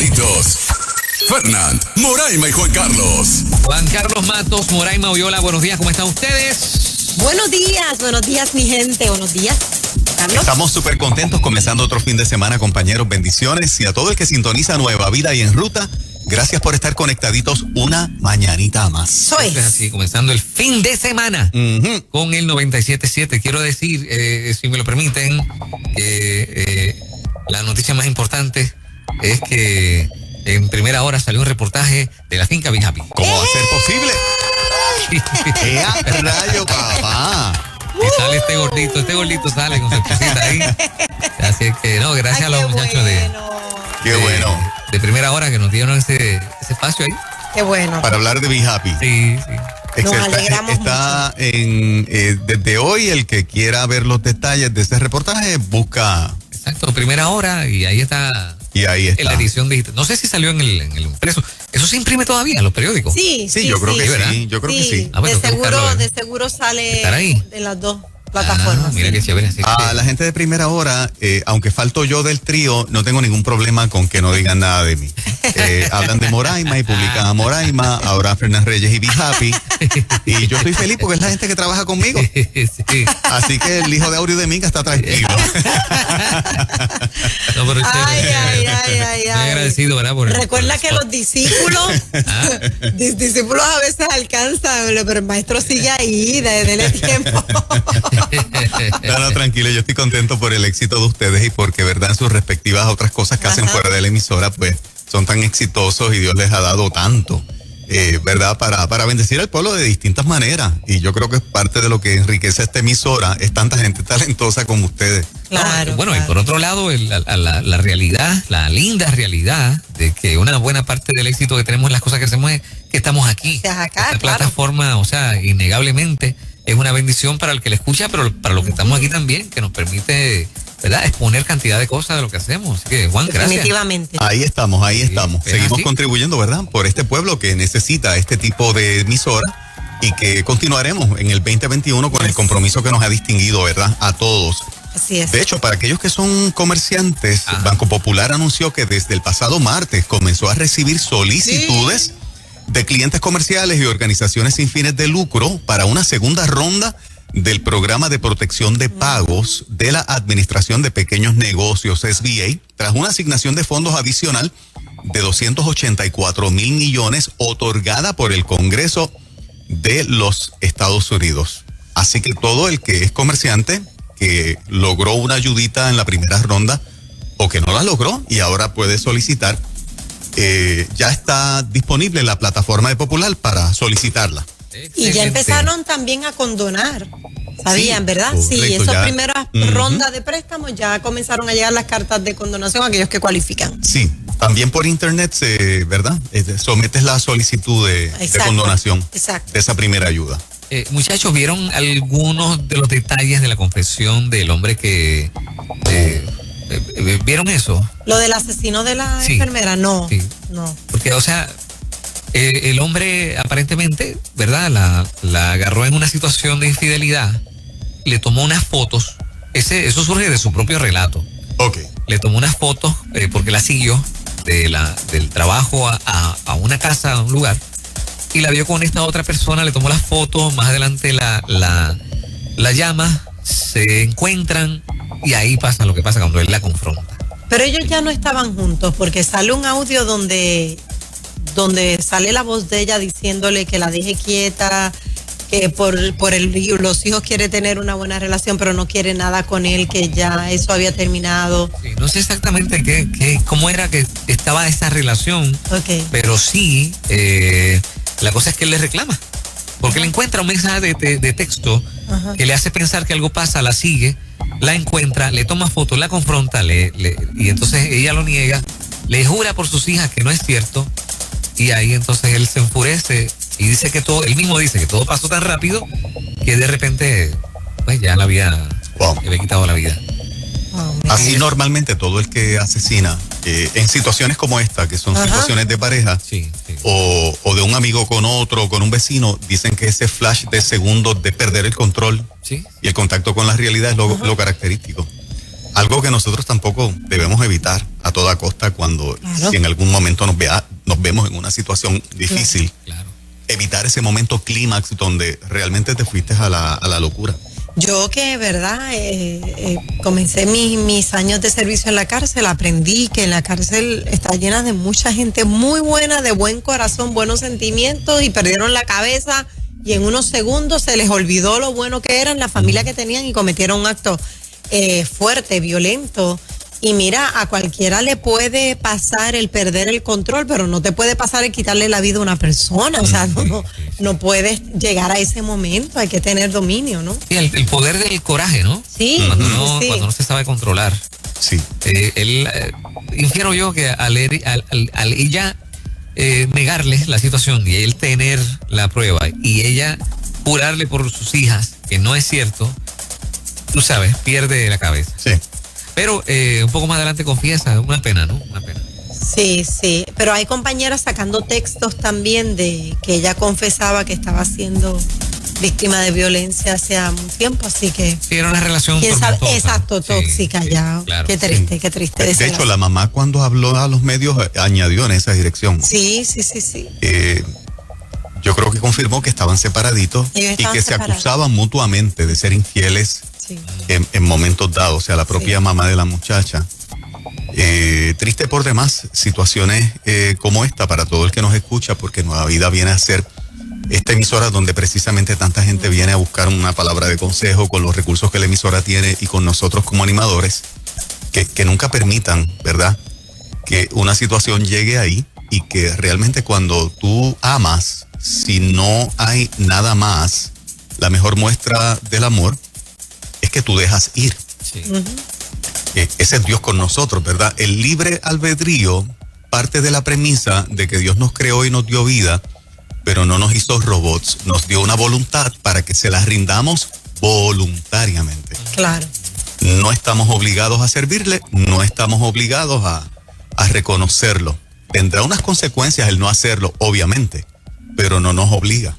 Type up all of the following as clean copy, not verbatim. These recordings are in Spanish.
favoritos. Fernand, Moraima y Juan Carlos. Juan Carlos Matos, Moraima Oyola, buenos días, ¿cómo están ustedes? Buenos días mi gente, buenos días. Carlos. Estamos súper contentos comenzando otro fin de semana, compañeros, bendiciones. Y a todo el que sintoniza Nueva Vida y En Ruta, gracias por estar conectaditos una mañanita más. Soy. Así, comenzando el fin de semana con el 97.7. Quiero decir, si me lo permiten, la noticia más importante es que en primera hora salió un reportaje de la finca Be Happy. ¿Cómo va a ser posible? ¡Qué rayo, papá! Y sale este gordito sale con su esposita ahí. Así que, no, gracias a los muchachos ¡Qué bueno! De primera hora que nos dieron ese espacio ahí. Qué bueno. Para hablar de Be Happy. Sí. Nos alegramos está en desde hoy, el que quiera ver los detalles de este reportaje, busca. Exacto, primera hora y ahí está. Y ahí está. En la edición digital. No sé si salió en el impreso. ¿Eso se imprime todavía en los periódicos? Sí, yo creo que ¿verdad? sí. Yo creo que sí. Bueno, de seguro sale ¿estará ahí? en las dos plataformas. Mira que chévere. Así A la gente de primera hora, aunque falto yo del trío, no tengo ningún problema con que no digan nada de mí. Hablan de Moraima y publican a Moraima, ahora Fernán Reyes y Be Happy. Y yo estoy feliz porque es la gente que trabaja conmigo. Sí. Así que el hijo de Aurio de Mica está tranquilo. No, pero Ay. Estoy agradecido, ¿verdad? Recuerda que los discípulos a veces alcanzan, pero el maestro sigue ahí, dele tiempo. No, tranquilo, yo estoy contento por el éxito de ustedes y porque, verdad, en sus respectivas otras cosas que hacen fuera de la emisora, pues son tan exitosos y Dios les ha dado tanto, ¿verdad? Para bendecir al pueblo de distintas maneras. Y yo creo que es parte de lo que enriquece esta emisora, es tanta gente talentosa como ustedes. Claro. Bueno, y por otro lado, la realidad, la linda realidad de que una buena parte del éxito que tenemos en las cosas que hacemos es que estamos aquí. Esta plataforma, o sea, innegablemente es una bendición para el que le escucha, pero para los que estamos aquí también, que nos permite, ¿verdad?, exponer cantidad de cosas de lo que hacemos. Así que, Juan, gracias. Definitivamente. Ahí estamos. Seguimos así. contribuyendo, ¿verdad?, por este pueblo que necesita este tipo de emisora y que continuaremos en el 2021 con el compromiso que nos ha distinguido, ¿verdad?, a todos. Así es. De hecho, para aquellos que son comerciantes, Banco Popular anunció que desde el pasado martes comenzó a recibir solicitudes de clientes comerciales y organizaciones sin fines de lucro para una segunda ronda del programa de protección de pagos de la Administración de Pequeños Negocios, SBA, tras una asignación de fondos adicional de 284 mil millones otorgada por el Congreso de los Estados Unidos. Así que todo el que es comerciante, que logró una ayudita en la primera ronda o que no la logró y ahora puede solicitar, ya está disponible la plataforma de Popular para solicitarla. Excelente. Y ya empezaron también a condonar. ¿Sabían, verdad? Correcto, Sí, esas ya. primeras rondas de préstamos ya comenzaron a llegar las cartas de condonación a aquellos que cualifican. Sí, también por internet, ¿verdad? Sometes la solicitud de condonación de esa primera ayuda. Muchachos, ¿vieron algunos de los detalles de la confesión del hombre que... ¿vieron eso? Lo del asesino de la enfermera, no. Porque, o sea, el hombre aparentemente, ¿verdad?, la agarró en una situación de infidelidad, le tomó unas fotos, eso surge de su propio relato. Ok. Le tomó unas fotos porque la siguió del trabajo a una casa, a un lugar, y la vio con esta otra persona, le tomó las fotos, más adelante la llama, se encuentran y ahí pasa lo que pasa cuando él la confronta. Pero ellos ya no estaban juntos porque sale un audio donde sale la voz de ella diciéndole que la deje quieta, que por los hijos quiere tener una buena relación, pero no quiere nada con él, que ya eso había terminado. Sí, no sé exactamente cómo era que estaba esa relación, pero sí, la cosa es que él le reclama, porque le encuentra un mensaje de texto que le hace pensar que algo pasa, la sigue, la encuentra, le toma fotos, la confronta, y entonces ella lo niega, le jura por sus hijas que no es cierto, y ahí entonces él se enfurece y dice que él mismo dice que todo pasó tan rápido que de repente pues ya le había quitado la vida. Así normalmente todo el que asesina en situaciones como esta, que son situaciones de pareja, o de un amigo con otro, con un vecino, dicen que ese flash de segundos de perder el control y el contacto con la realidad es lo característico. Algo que nosotros tampoco debemos evitar a toda costa cuando si en algún momento nos vemos en una situación difícil. Claro. Evitar ese momento clímax donde realmente te fuiste a la locura. Yo que, verdad, comencé mis años de servicio en la cárcel, aprendí que en la cárcel está llena de mucha gente muy buena, de buen corazón, buenos sentimientos, y perdieron la cabeza y en unos segundos se les olvidó lo bueno que eran, la familia que tenían, y cometieron un acto fuerte, violento. Y mira, a cualquiera le puede pasar el perder el control, pero no te puede pasar el quitarle la vida a una persona. O sea, no puedes llegar a ese momento, hay que tener dominio, ¿no? Sí, el poder del coraje, ¿no? Sí. Cuando no se sabe controlar. Sí. Infiero yo que al ella negarle la situación y él tener la prueba y ella jurarle por sus hijas que no es cierto, tú sabes, pierde la cabeza. Sí. Pero un poco más adelante confiesa, una pena, ¿no? Una pena. Sí, pero hay compañeras sacando textos también de que ella confesaba que estaba siendo víctima de violencia hace un tiempo, así que... Sí, era una relación tormentosa. Exacto, tóxica, sí, ya. Claro. Qué triste, qué triste. De hecho, la mamá cuando habló a los medios añadió en esa dirección. Sí. Yo creo que confirmó que estaban separaditos y que se acusaban mutuamente de ser infieles en momentos dados, o sea, la propia mamá de la muchacha. Triste por demás situaciones como esta para todo el que nos escucha, porque Nueva Vida viene a ser esta emisora donde precisamente tanta gente viene a buscar una palabra de consejo con los recursos que la emisora tiene y con nosotros como animadores, que nunca permitan, ¿verdad?, que una situación llegue ahí, y que realmente cuando tú amas, si no hay nada más, la mejor muestra del amor es que tú dejas ir. Sí. Ese es Dios con nosotros, ¿verdad? El libre albedrío parte de la premisa de que Dios nos creó y nos dio vida, pero no nos hizo robots, nos dio una voluntad para que se la rindamos voluntariamente. Claro. No estamos obligados a servirle, no estamos obligados a reconocerlo. Tendrá unas consecuencias el no hacerlo, obviamente, pero no nos obliga.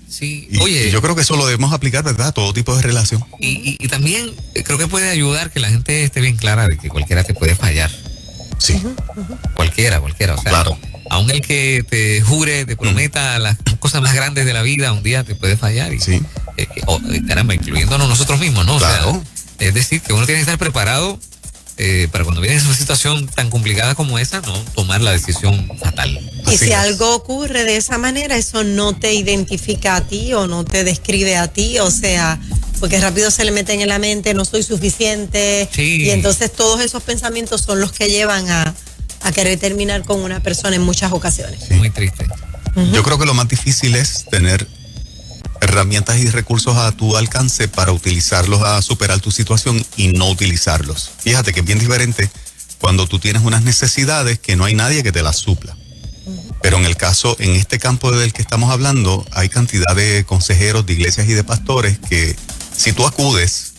Sí, y yo creo que eso lo debemos aplicar, ¿verdad?, a todo tipo de relación. Y también creo que puede ayudar que la gente esté bien clara de que cualquiera te puede fallar. Sí. Cualquiera. O sea, claro. Aún el que te jure, te prometa las cosas más grandes de la vida, un día te puede fallar. Y, sí. Caramba, incluyéndonos nosotros mismos, ¿no? Claro. O sea, es decir, que uno tiene que estar preparado para cuando viene una situación tan complicada como esa, no tomar la decisión fatal. Y si algo ocurre de esa manera, eso no te identifica a ti o no te describe a ti, o sea, porque rápido se le meten en la mente, no soy suficiente, y entonces todos esos pensamientos son los que llevan a querer terminar con una persona en muchas ocasiones. Sí. Muy triste. Yo creo que lo más difícil es tener herramientas y recursos a tu alcance para utilizarlos a superar tu situación y no utilizarlos. Fíjate que es bien diferente cuando tú tienes unas necesidades que no hay nadie que te las supla. Pero en este campo del que estamos hablando, hay cantidad de consejeros, de iglesias y de pastores que si tú acudes,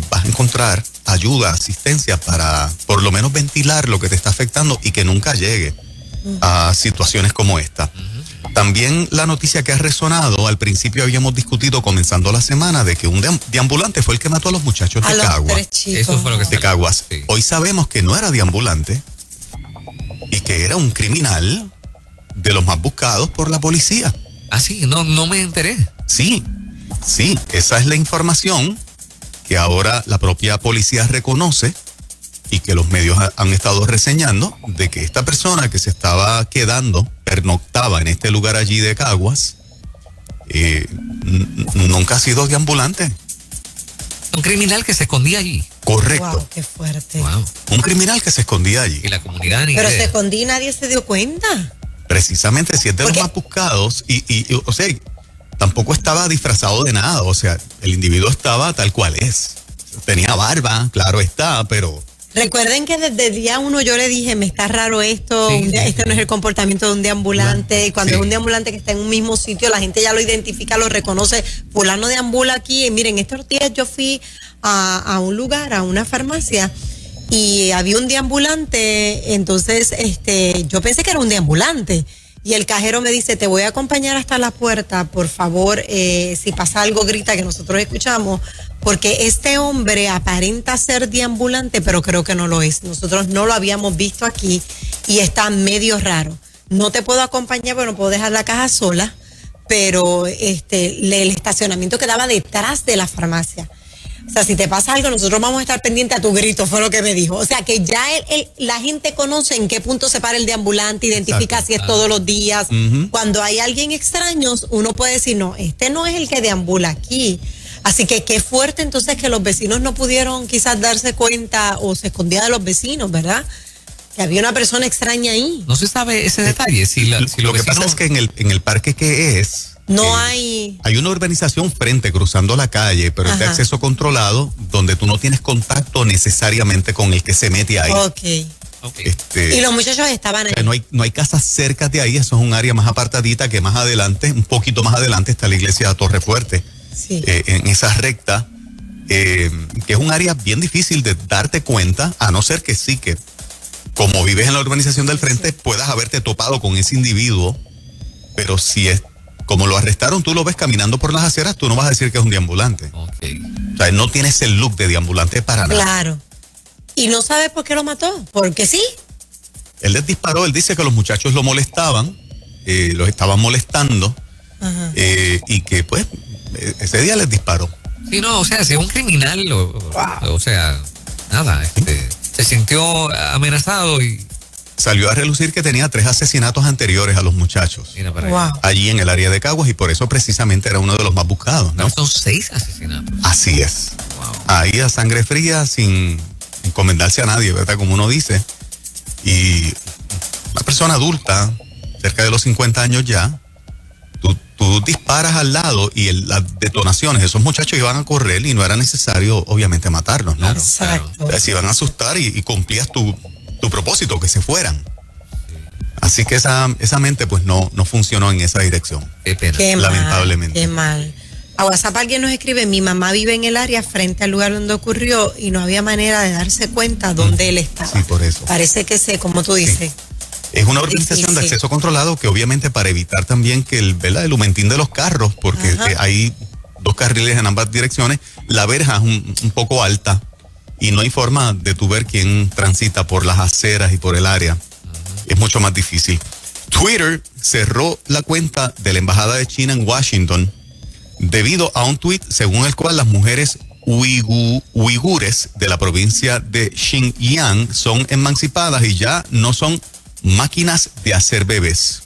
vas a encontrar ayuda, asistencia para por lo menos ventilar lo que te está afectando y que nunca llegue a situaciones como esta. También la noticia que ha resonado, al principio habíamos discutido comenzando la semana de que un deambulante fue el que mató a los muchachos de Caguas. Eso fue lo que de Caguas. Sí. Hoy sabemos que no era deambulante y que era un criminal de los más buscados por la policía. Ah, sí, no me enteré. Sí, esa es la información que ahora la propia policía reconoce y que los medios han estado reseñando, de que esta persona que se estaba quedando, pernoctaba en este lugar allí de Caguas, nunca ha sido deambulante. Un criminal que se escondía allí. Correcto. Wow, qué fuerte. Wow. Un criminal que se escondía allí. Y la comunidad ni Pero idea. se escondía y nadie se dio cuenta. Precisamente, si es de los más buscados, y o sea, tampoco estaba disfrazado de nada, o sea, el individuo estaba tal cual es. Tenía barba, claro está, pero... Recuerden que desde el día 1 yo le dije, me está raro esto, este no es el comportamiento de un deambulante. Y cuando es un deambulante que está en un mismo sitio, la gente ya lo identifica, lo reconoce. Fulano deambula aquí. Y miren, estos días yo fui a un lugar, a una farmacia, y había un deambulante. Entonces yo pensé que era un deambulante. Y el cajero me dice, te voy a acompañar hasta la puerta, por favor, si pasa algo grita que nosotros escuchamos, porque este hombre aparenta ser deambulante, pero creo que no lo es. Nosotros no lo habíamos visto aquí y está medio raro. No te puedo acompañar porque no puedo dejar la caja sola, pero el estacionamiento quedaba detrás de la farmacia. O sea, si te pasa algo, nosotros vamos a estar pendientes a tu grito, fue lo que me dijo. O sea, que ya la gente conoce en qué punto se para el deambulante, identifica si es todos los días. Cuando hay alguien extraño, uno puede decir, no, este no es el que deambula aquí. Así que qué fuerte entonces que los vecinos no pudieron quizás darse cuenta o se escondía de los vecinos, ¿verdad? Que había una persona extraña ahí. No se sabe ese detalle. Si lo que pasa es que en el parque que es... No hay una urbanización frente, cruzando la calle, pero es de acceso controlado, donde tú no tienes contacto necesariamente con el que se mete ahí. Okay. Y los muchachos estaban ahí. No hay casas cerca de ahí, eso es un área más apartadita que más adelante, un poquito más adelante está la iglesia de Torrefuerte. Sí. En esa recta, que es un área bien difícil de darte cuenta, a no ser que sí, que como vives en la urbanización del frente, puedas haberte topado con ese individuo, pero si es como lo arrestaron, tú lo ves caminando por las aceras, tú no vas a decir que es un deambulante. Okay. O sea, no tienes el look de deambulante para nada. Claro. ¿Y no sabes por qué lo mató? Porque sí. Él les disparó, él dice que los muchachos lo molestaban, los estaban molestando, y que pues ese día les disparó. Sí, no, o sea, si es un criminal, o sea, nada, se sintió amenazado y... Salió a relucir que tenía 3 asesinatos anteriores a los muchachos. Mira para allá. Allí en el área de Caguas, y por eso precisamente era uno de los más buscados, ¿no? No, son 6 asesinatos. Así es. Wow. Ahí a sangre fría, sin encomendarse a nadie, ¿verdad? Como uno dice. Y una persona adulta, cerca de los 50 años ya, tú disparas al lado y las detonaciones, esos muchachos iban a correr y no era necesario, obviamente, matarlos, ¿no? Claro, Exacto. O sea, se iban a asustar y cumplías tu propósito, que se fueran. Así que esa mente pues no funcionó en esa dirección. Qué pena. Qué lamentablemente. Qué mal. A WhatsApp alguien nos escribe, mi mamá vive en el área frente al lugar donde ocurrió y no había manera de darse cuenta dónde él estaba. Sí, por eso. Parece que como tú dices. Es una organización de acceso controlado que obviamente para evitar también que el humentín de los carros, porque hay 2 carriles en ambas direcciones, la verja es un poco alta y no hay forma de tú ver quién transita por las aceras y por el área. Es mucho más difícil. Twitter cerró la cuenta de la Embajada de China en Washington debido a un tuit según el cual las mujeres uigures de la provincia de Xinjiang son emancipadas y ya no son máquinas de hacer bebés.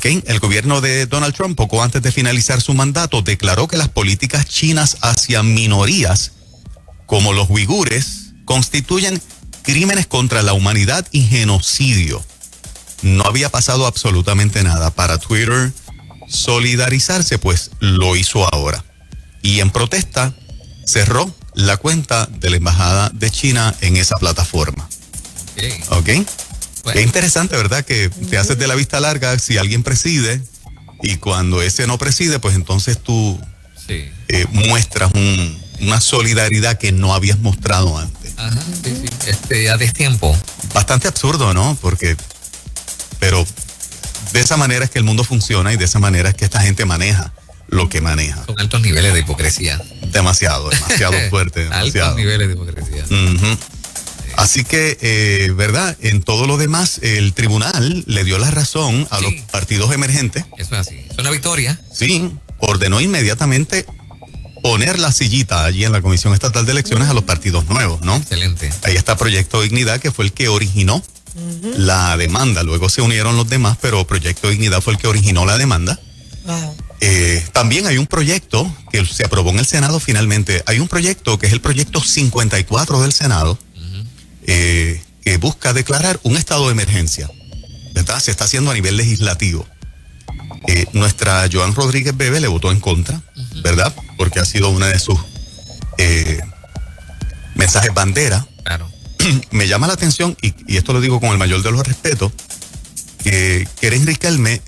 El gobierno de Donald Trump, poco antes de finalizar su mandato, declaró que las políticas chinas hacia minorías como los uigures constituyen crímenes contra la humanidad y genocidio. No había pasado absolutamente nada. Para Twitter solidarizarse, pues lo hizo ahora. Y en protesta cerró la cuenta de la Embajada de China en esa plataforma. ¿Ok? Bueno. Es interesante, ¿verdad? Que te haces de la vista larga si alguien preside y cuando ese no preside, pues entonces tú muestras una solidaridad que no habías mostrado antes. Ajá, sí. A destiempo. Bastante absurdo, ¿no? Pero de esa manera es que el mundo funciona y de esa manera es que esta gente maneja lo que maneja. Son altos niveles de hipocresía. Demasiado fuerte. Demasiado. Altos niveles de hipocresía. Así que, ¿verdad? En todo lo demás, el tribunal le dio la razón a los partidos emergentes. Eso es así. Es una victoria. Sí, ordenó inmediatamente poner la sillita allí en la Comisión Estatal de Elecciones a los partidos nuevos, ¿no? Excelente. Ahí está Proyecto Dignidad, que fue el que originó la demanda. Luego se unieron los demás, pero Proyecto Dignidad fue el que originó la demanda. Wow. También hay un proyecto que se aprobó en el Senado finalmente. Hay un proyecto que es el proyecto 54 del Senado, que busca declarar un estado de emergencia, ¿verdad? Se está haciendo a nivel legislativo. Nuestra Joan Rodríguez Bebe le votó en contra, ¿verdad? Porque ha sido una de sus mensajes bandera. Claro. Me llama la atención, y esto lo digo con el mayor de los respetos, que Keren Riquelme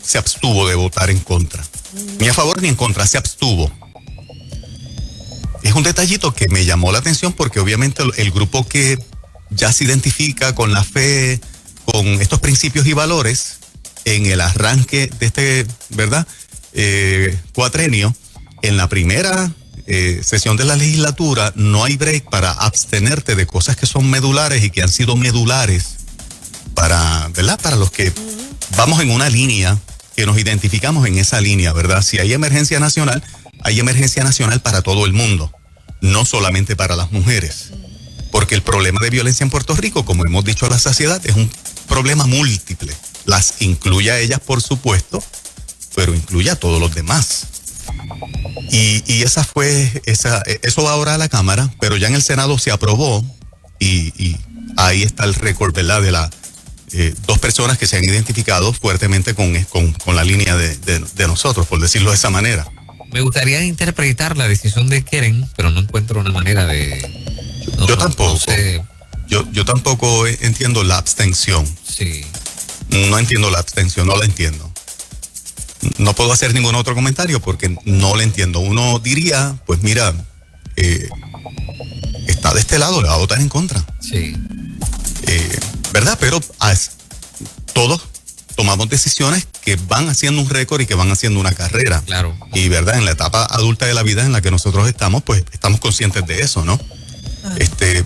se abstuvo de votar en contra. Ni a favor ni en contra, se abstuvo. Es un detallito que me llamó la atención porque obviamente el grupo que ya se identifica con la fe, con estos principios y valores, en el arranque de este, ¿verdad? Cuatrenio, en la primera sesión de la legislatura no hay break para abstenerte de cosas que son medulares y que han sido medulares para, ¿verdad? Para los que vamos en una línea, que nos identificamos en esa línea, ¿verdad? Si hay emergencia nacional para todo el mundo, no solamente para las mujeres. Porque el problema de violencia en Puerto Rico, como hemos dicho a la saciedad, es un problema múltiple. Las incluye a ellas, por supuesto, pero incluye a todos los demás. Y eso va ahora a la Cámara, pero ya en el Senado se aprobó y ahí está el récord, ¿verdad? De las 2 personas que se han identificado fuertemente con la línea de nosotros, por decirlo de esa manera. Me gustaría interpretar la decisión de Keren, pero no encuentro una manera de... Yo tampoco. No sé. Yo tampoco entiendo la abstención. Sí. No entiendo la abstención, no la entiendo. No puedo hacer ningún otro comentario porque no la entiendo. Uno diría, pues mira, está de este lado, le va a votar en contra. Sí. ¿Verdad? Pero todos tomamos decisiones que van haciendo un récord y que van haciendo una carrera. Claro. Y verdad, en la etapa adulta de la vida en la que nosotros estamos, pues estamos conscientes de eso, ¿no?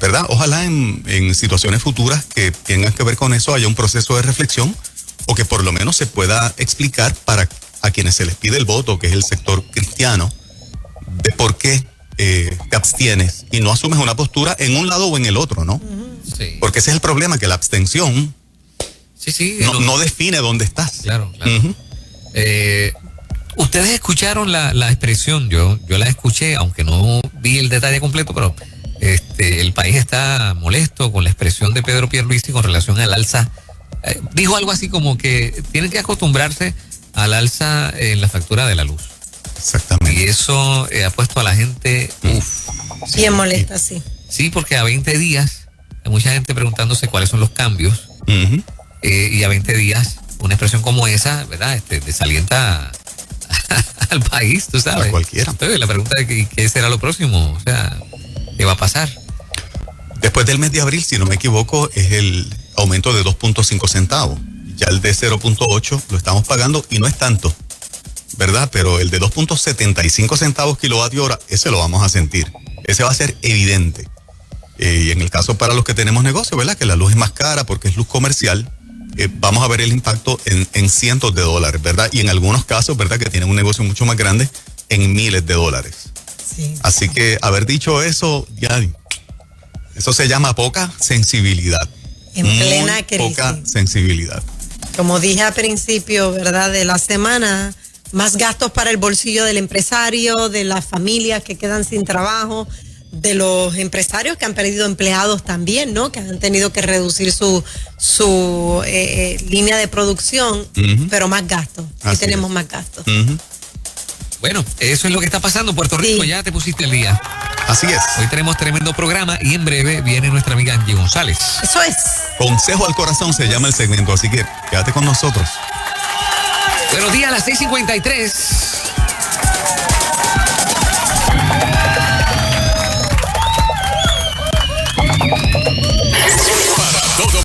¿Verdad? Ojalá en situaciones futuras que tengan que ver con eso haya un proceso de reflexión o que por lo menos se pueda explicar para a quienes se les pide el voto, que es el sector cristiano, de por qué te abstienes y no asumes una postura en un lado o en el otro, ¿no? Sí. Porque ese es el problema, que la abstención no define dónde estás. Claro, claro. Ustedes escucharon la expresión, yo la escuché, aunque no vi el detalle completo, pero el país está molesto con la expresión de Pedro Pierluisi con relación al alza. Dijo algo así como que tienen que acostumbrarse al alza en la factura de la luz. Exactamente. Y eso ha puesto a la gente bien molesta, sí. Sí, porque a 20 días hay mucha gente preguntándose cuáles son los cambios. Y a 20 días una expresión como esa, ¿verdad? Desalienta al país, tú sabes. A cualquiera. Entonces la pregunta es ¿qué será lo próximo? O sea, ¿qué va a pasar? Después del mes de abril, si no me equivoco, es el aumento de 2.5 centavos. Ya el de 0.8 lo estamos pagando y no es tanto, ¿verdad? Pero el de 2.75 centavos kilovatio hora, ese lo vamos a sentir. Ese va a ser evidente. Y en el caso para los que tenemos negocio, ¿verdad? Que la luz es más cara porque es luz comercial, vamos a ver el impacto en cientos de dólares, ¿verdad? Y en algunos casos, ¿verdad? Que tienen un negocio mucho más grande, en miles de dólares. Sí. Así que haber dicho eso, ya, eso se llama poca sensibilidad. En plena crisis. Poca sensibilidad. Como dije al principio, ¿verdad? De la semana, más gastos para el bolsillo del empresario, de las familias que quedan sin trabajo, de los empresarios que han perdido empleados también, ¿no? Que han tenido que reducir su línea de producción, pero más gastos. Sí, tenemos más gastos. Bueno, eso es lo que está pasando en Puerto Rico. Ya te pusiste al día. Así es. Hoy tenemos tremendo programa y en breve viene nuestra amiga Angie González. Eso es. Consejo al corazón se llama el segmento, así que quédate con nosotros. Buenos días, a las 6:53.